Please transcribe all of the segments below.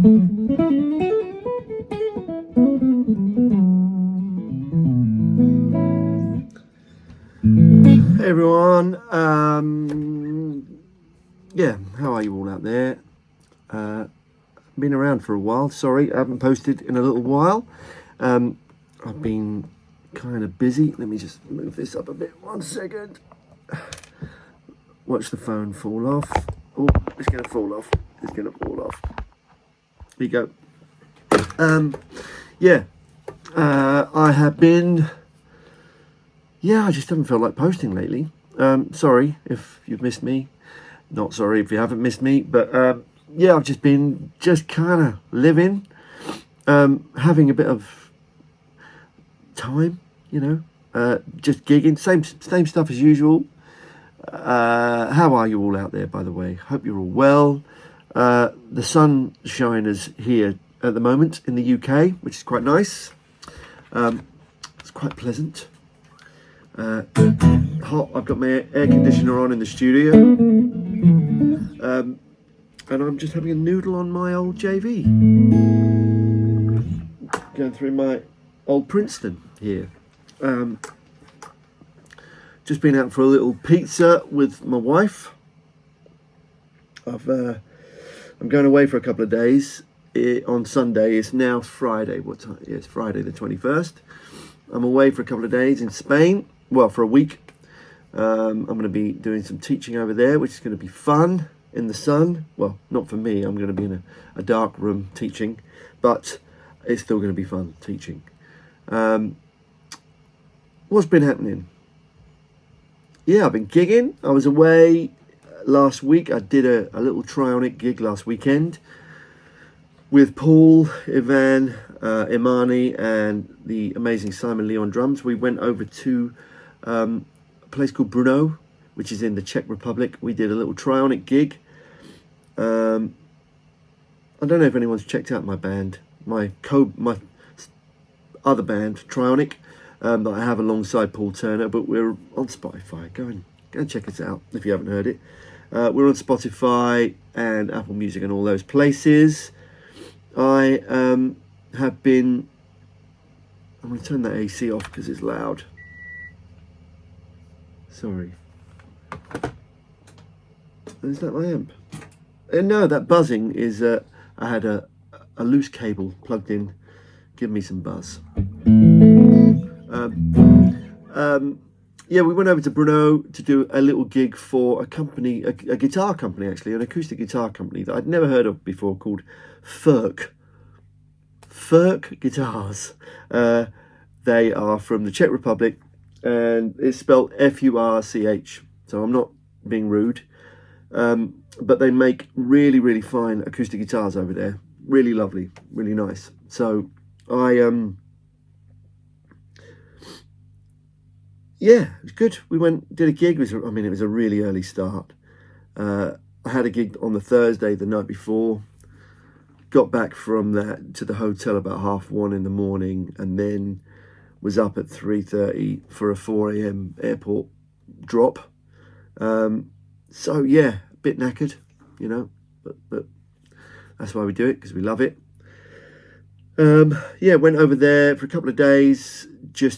Hey everyone, yeah, how are you all out there? Been around for a while, sorry, I haven't posted in a little while. I've been kind of busy. Let me just move this up a bit, 1 second. Watch the phone fall off. Oh, it's gonna fall off, it's gonna fall off. Here you go. I have been, I just haven't felt like posting lately. Sorry if you've missed me. Not sorry if you haven't missed me, but I've just been kind of living, having a bit of time, just gigging, same stuff as usual. How are you all out there, by the way? Hope you're all well. The sun shiners here at the moment in the UK, which is quite nice. It's quite pleasant. Hot. I've got my air conditioner on in the studio, and I'm just having a noodle on my old JV. Going through my old Princeton here. Just been out for a little pizza with my wife. I'm going away for a couple of days on Sunday. It's now Friday. What time? Yeah, it's Friday the 21st. I'm away for a couple of days in Spain. Well, for a week. I'm going to be doing some teaching over there, which is going to be fun in the sun. Well, not for me. I'm going to be in a dark room teaching, but it's still going to be fun teaching. What's been happening? Yeah, I've been gigging. I was away last week. I did a little trionic gig last weekend with Paul, Ivan, Imani, and the amazing Simon Lee on drums. We went over to a place called Brno, which is in the Czech Republic. We did a little trionic gig. I don't know if anyone's checked out my band, my other band, Trionic, that I have alongside Paul Turner, but we're on Spotify. Go and check us out if you haven't heard it. We're on Spotify and Apple Music and all those places. I have been... I'm going to turn that AC off because it's loud. Sorry. Is that my amp? No, that buzzing is... I had a loose cable plugged in, giving me some buzz. We went over to Brno to do a little gig for a company, a guitar company actually, an acoustic guitar company that I'd never heard of before, called Furk Guitars. They are from the Czech Republic, and it's spelled Furch, so I'm not being rude. But they make really, really fine acoustic guitars over there. Really lovely, really nice. So it was good. We did a gig. It was a really early start. I had a gig on the Thursday, the night before. Got back from that to the hotel about 1:30 in the morning, and then was up at 3:30 for a 4 a.m. airport drop. A bit knackered, but that's why we do it, because we love it. Went over there for a couple of days,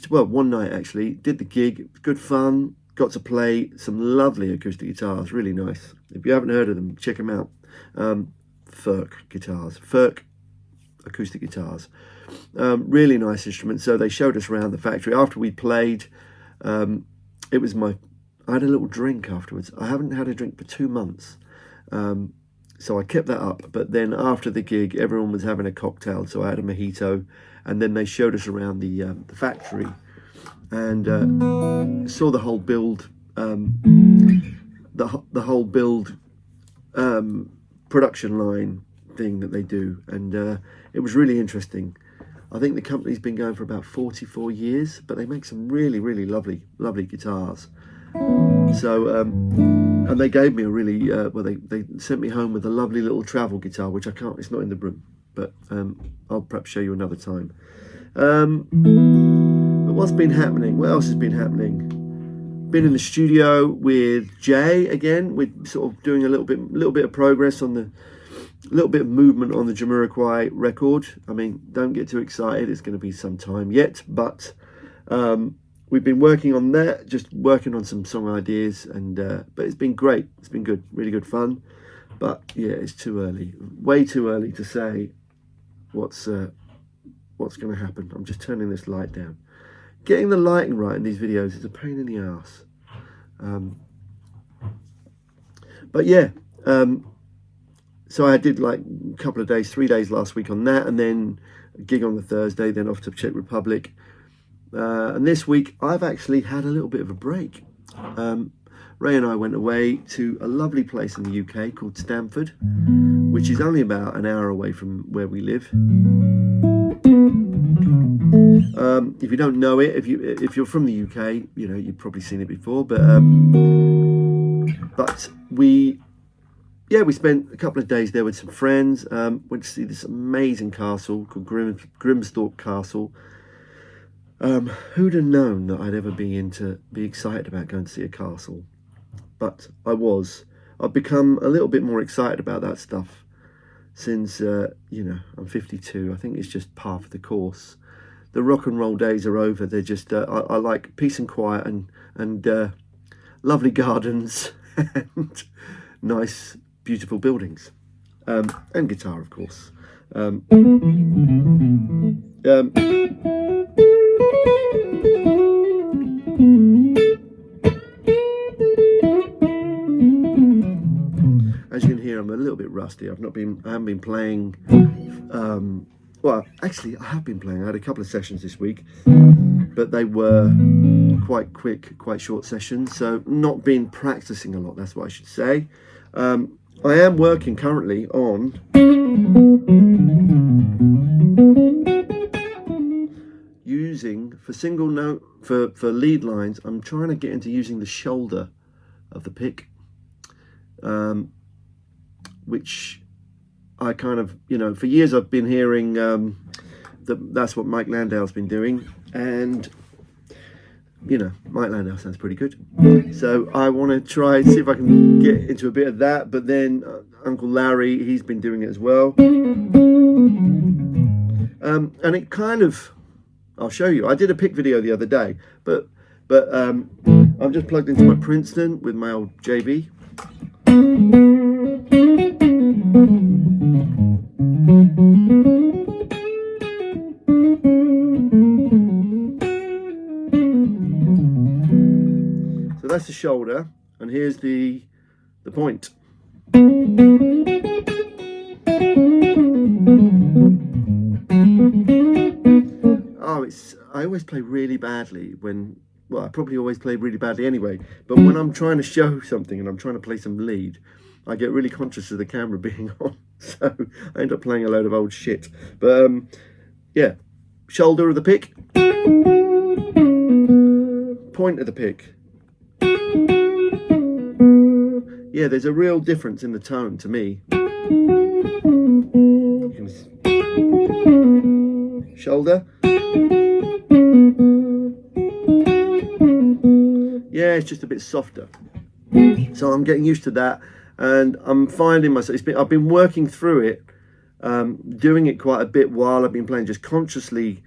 one night actually, did the gig, good fun, got to play some lovely acoustic guitars, really nice. If you haven't heard of them, check them out. Furk Guitars, Furk acoustic guitars, really nice instruments. So they showed us around the factory. After we played, I had a little drink afterwards. I haven't had a drink for 2 months. So I kept that up, but then after the gig, everyone was having a cocktail, so I had a mojito, and then they showed us around the factory, and saw the whole build, the whole build production line thing that they do, and it was really interesting. I think the company's been going for about 44 years, but they make some really, really lovely guitars. So, and they gave me a really, they sent me home with a lovely little travel guitar, which it's not in the room, but I'll perhaps show you another time. But what's been happening? What else has been happening? Been in the studio with Jay again. We're sort of doing a little bit of progress on little bit of movement on the Jamiroquai record. I mean, don't get too excited. It's going to be some time yet, but we've been working on that, just working on some song ideas, and but it's been great. It's been good, really good fun. But yeah, it's too early, way too early to say what's going to happen. I'm just turning this light down. Getting the lighting right in these videos is a pain in the ass. But yeah, so I did like a couple of days, 3 days last week on that, and then a gig on the Thursday, then off to Czech Republic. And this week I've actually had a little bit of a break. Ray and I went away to a lovely place in the UK called Stamford, which is only about an hour away from where we live. If you don't know it, if you're from the UK, you know, you've probably seen it before. But we spent a couple of days there with some friends. Went to see this amazing castle called Grimsthorpe Castle. Who'd have known that I'd ever be excited about going to see a castle? But I've become a little bit more excited about that stuff since, you know, I'm 52. I think it's just par for the course. The rock and roll days are over. They're just, I like peace and quiet and lovely gardens and nice, beautiful buildings. And guitar, of course. As you can hear, I'm a little bit rusty. I haven't been playing. Well, actually, I have been playing. I had a couple of sessions this week, but they were quite quick, quite short sessions. So not been practicing a lot. That's what I should say. I am working currently on using for single note for lead lines. I'm trying to get into using the shoulder of the pick. Which I kind of, you know, for years I've been hearing that's what Mike Landau's been doing, and you know, Mike Landau sounds pretty good. So I want to try and see if I can get into a bit of that. But then Uncle Larry, he's been doing it as well, and it kind of, I'll show you. I did a pick video the other day, but I'm just plugged into my Princeton with my old JB. So that's the shoulder, and here's the point. I always play really badly when, well, I probably always play really badly anyway, but when I'm trying to show something and I'm trying to play some lead, I get really conscious of the camera being on, so I end up playing a load of old shit. But yeah, shoulder of the pick, point of the pick. Yeah, there's a real difference in the tone to me. Shoulder. Yeah, it's just a bit softer. So I'm getting used to that, and I'm finding myself, I've been working through it, doing it quite a bit while I've been playing, just consciously,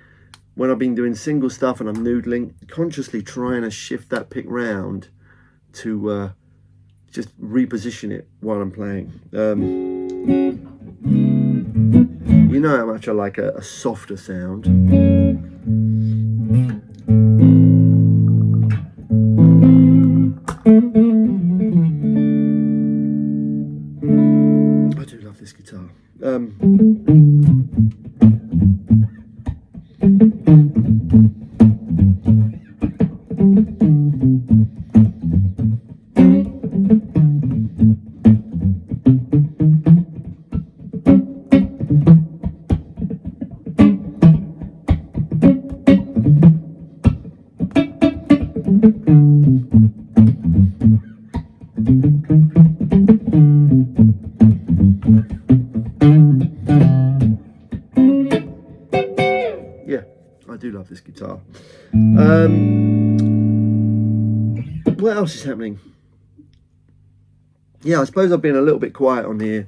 when I've been doing single stuff and I'm noodling, consciously trying to shift that pick round to just reposition it while I'm playing. You know how much I like a softer sound. I do love this guitar. Yeah, I do love this guitar. What else is happening? Yeah, I suppose I've been a little bit quiet on here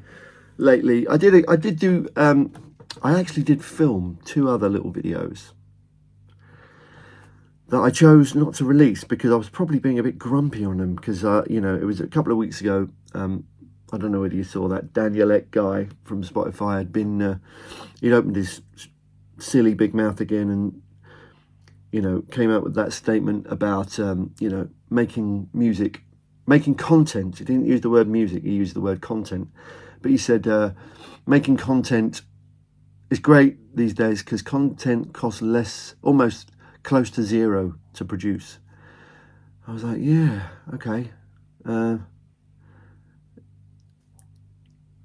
lately. I actually did film 2 other little videos that I chose not to release because I was probably being a bit grumpy on them because, it was a couple of weeks ago. I don't know whether you saw that. Daniel Ek guy from Spotify had been, he'd opened his silly big mouth again and, came out with that statement about, making music, making content. He didn't use the word music, he used the word content. But he said, making content is great these days because content costs less, almost close to zero to produce. I was like, yeah, okay.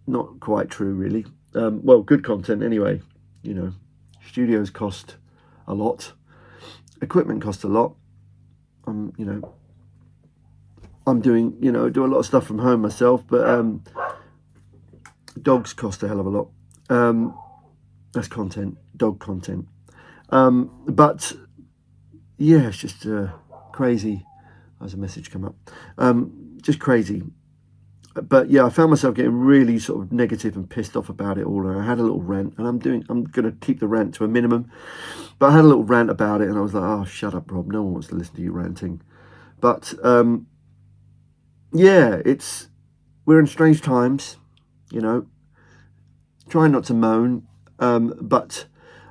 Not quite true, really. Well, good content anyway. Studios cost a lot. Equipment costs a lot. I'm doing, do a lot of stuff from home myself, but dogs cost a hell of a lot. That's content, dog content. But yeah, it's just crazy. There's a message come up. Just crazy. But yeah, I found myself getting really sort of negative and pissed off about it all. And I had a little rant, and I'm going to keep the rant to a minimum. But I had a little rant about it, and I was like, oh, shut up, Rob. No one wants to listen to you ranting. But yeah, we're in strange times, Trying not to moan, but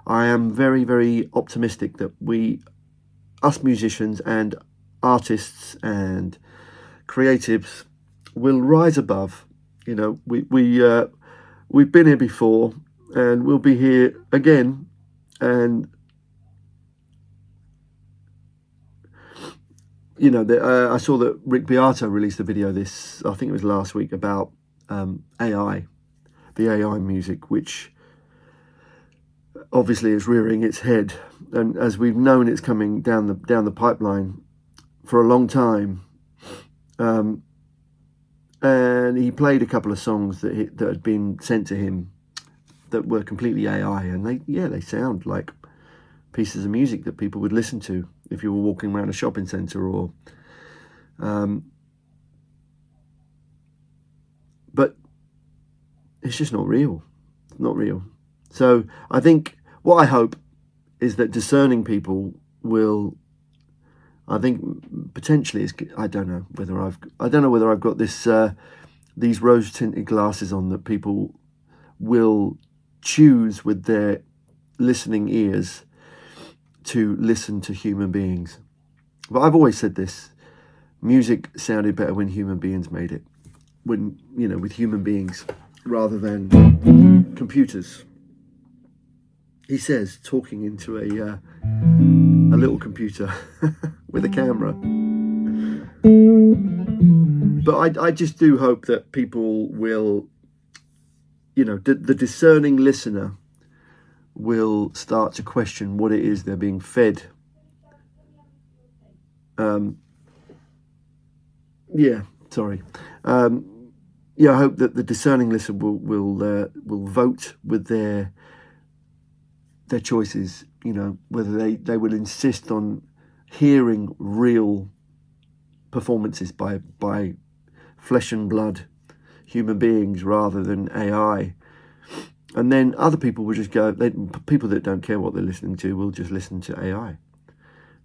I am very, very optimistic that us musicians and artists and creatives will rise above. We've been here before, and we'll be here again. And I saw that Rick Beato released a video I think it was last week, about AI, the AI music, which obviously is rearing its head, and as we've known, it's coming down the pipeline for a long time. And he played a couple of songs that had been sent to him that were completely AI, and they sound like pieces of music that people would listen to if you were walking around a shopping centre or. But it's just not real. It's not real. So I think what I hope is that discerning people will. I think potentially I don't know whether I've got this these rose tinted glasses on, that people will choose with their listening ears to listen to human beings. But I've always said this: music sounded better when human beings made it, with human beings rather than computers. He says, talking into a little computer with a camera. But I just do hope that people will, the discerning listener will start to question what it is they're being fed. I hope that the discerning listener will vote with their choices, whether they will insist on hearing real performances by flesh and blood human beings rather than AI. And then other people will just go, people that don't care what they're listening to will just listen to AI.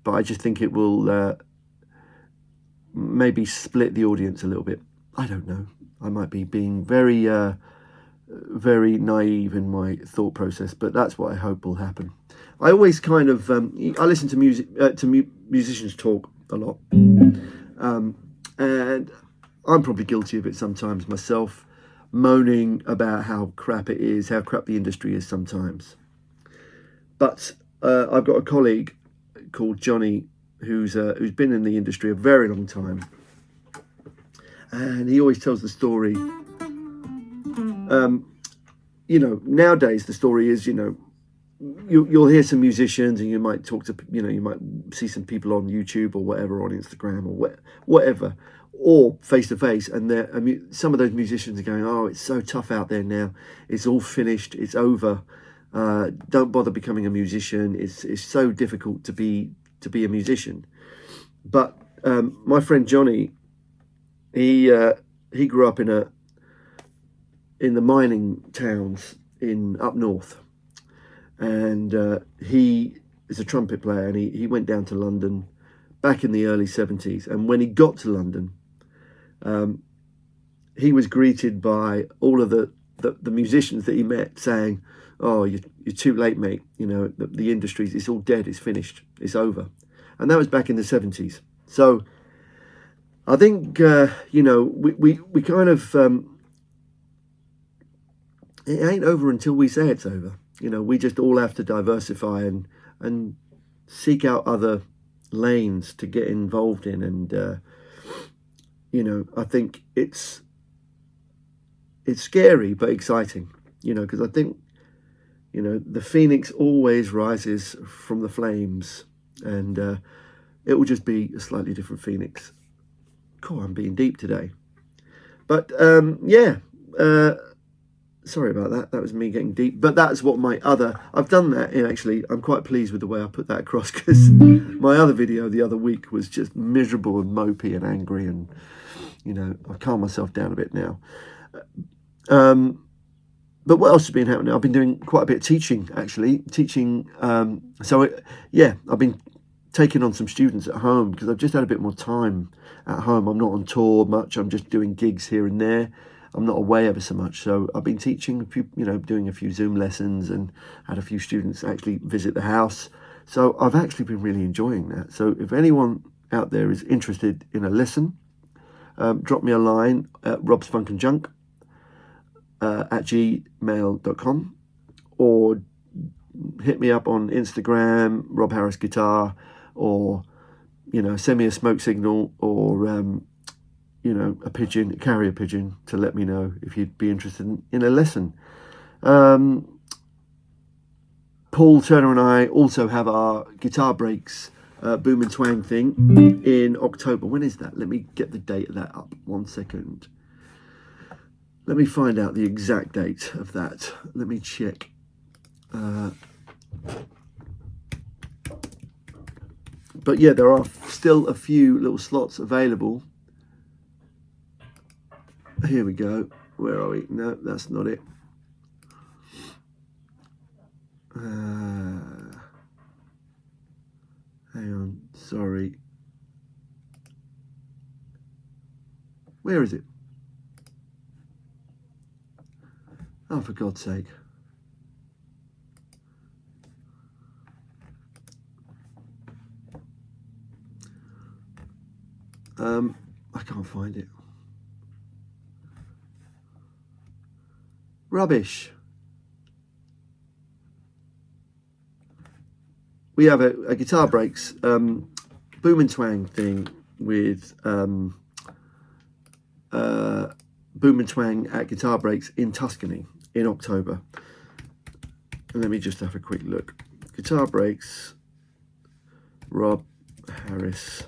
But I just think it will maybe split the audience a little bit. I don't know. I might be being very very naive in my thought process, but that's what I hope will happen. I always kind of I listen to musicians talk a lot, and I'm probably guilty of it sometimes myself, moaning about how crap it is, how crap the industry is sometimes. But I've got a colleague called Johnny who's been in the industry a very long time, and he always tells the story. Nowadays the story is, you'll hear some musicians, and you might talk to, you might see some people on YouTube or whatever, on Instagram or whatever, or face to face, and some of those musicians are going, "Oh, it's so tough out there now. It's all finished. It's over. Don't bother becoming a musician. It's so difficult to be a musician." But my friend Johnny, he grew up in in the mining towns in up north, and he is a trumpet player, and he went down to London back in the early 70s. And when he got to London, he was greeted by all of the musicians that he met saying, "Oh, you're too late, mate. You know, the industry's, it's all dead, it's finished, it's over." And that was back in the 70s. So I think, you know, we kind of, it ain't over until we say it's over. You know, we just all have to diversify and seek out other lanes to get involved in. And, you know, I think it's scary but exciting, you know, because I think, you know, the phoenix always rises from the flames, and it will just be a slightly different phoenix. Cool, I'm being deep today. But yeah, sorry about that. That was me getting deep. But that's what my other, I've done that, and actually I'm quite pleased with the way I put that across, because my other video the other week was just miserable and mopey and angry, and, you know, I've calmed myself down a bit now. But what else has been happening? I've been doing quite a bit of teaching, actually. Yeah, I've been taking on some students at home because I've just had a bit more time at home. I'm not on tour much. I'm just doing gigs here and there. I'm not away ever so much. So I've been teaching a few, you know, doing a few Zoom lessons, and had a few students actually visit the house. So I've actually been really enjoying that. So if anyone out there is interested in a lesson, drop me a line at robsfunkandjunk at gmail.com, or hit me up on Instagram, Rob Harris Guitar, or, you know, send me a smoke signal, or you know, a carrier pigeon, to let me know if you'd be interested in a lesson. Paul Turner and I also have our Guitar Breaks Boom and Twang thing in October. When is that? Let me get the date of that up. 1 second. Let me find out the exact date of that. Let me check. But yeah, there are still a few little slots available. Here we go. Where are we? No, that's not it. Hang on, sorry. Where is it? Oh, for God's sake. I can't find it. Rubbish. We have a Guitar Breaks Boom and Twang thing with Boom and Twang at Guitar Breaks in Tuscany in October. And let me just have a quick look. Guitar Breaks, Rob Harris,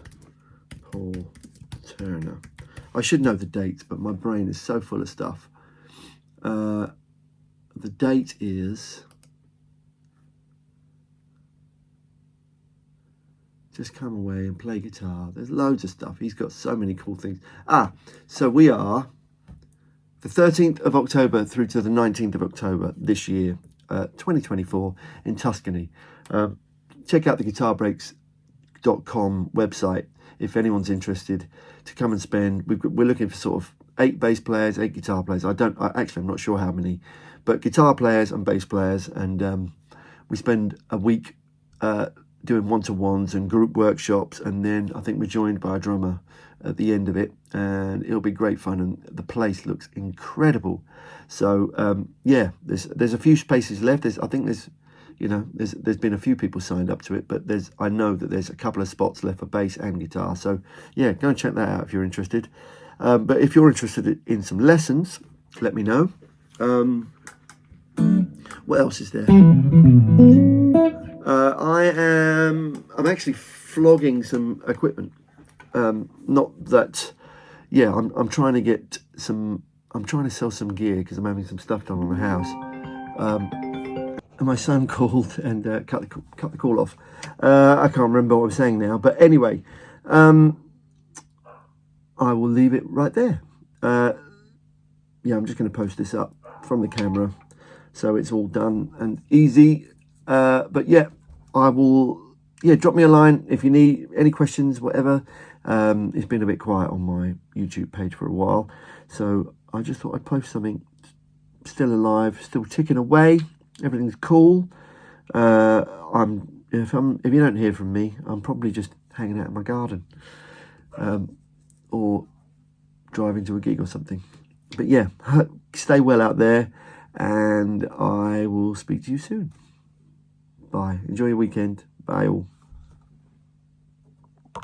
Paul Turner. I should know the dates, but my brain is so full of stuff. The date is... Just come away and play guitar. There's loads of stuff. He's got so many cool things. So we are the 13th of October through to the 19th of October this year, 2024, in Tuscany. Check out the guitarbreaks.com website if anyone's interested to come and spend. We're looking for sort of 8 bass players, 8 guitar players. I'm not sure how many, but guitar players and bass players. And we spend a week doing one-to-ones and group workshops, and then I think we're joined by a drummer at the end of it, and it'll be great fun, and the place looks incredible. So yeah, there's a few spaces left. I think there's been a few people signed up to it, but I know that there's a couple of spots left for bass and guitar. So yeah, go and check that out if you're interested. But if you're interested in some lessons, let me know. What else is there? I'm actually flogging some equipment. Not that, yeah, I'm trying to get some, I'm trying to sell some gear because I'm having some stuff done on the house. And my son called and cut the call off. I can't remember what I'm saying now, but anyway, I will leave it right there. Yeah, I'm just going to post this up from the camera, so it's all done and easy. But yeah, I will. Yeah, drop me a line if you need any questions, whatever. It's been a bit quiet on my YouTube page for a while, so I just thought I'd post something. Still alive, still ticking away. Everything's cool. If you don't hear from me, I'm probably just hanging out in my garden, or driving to a gig or something. But yeah, stay well out there, and I will speak to you soon. Bye. Enjoy your weekend. Bye all.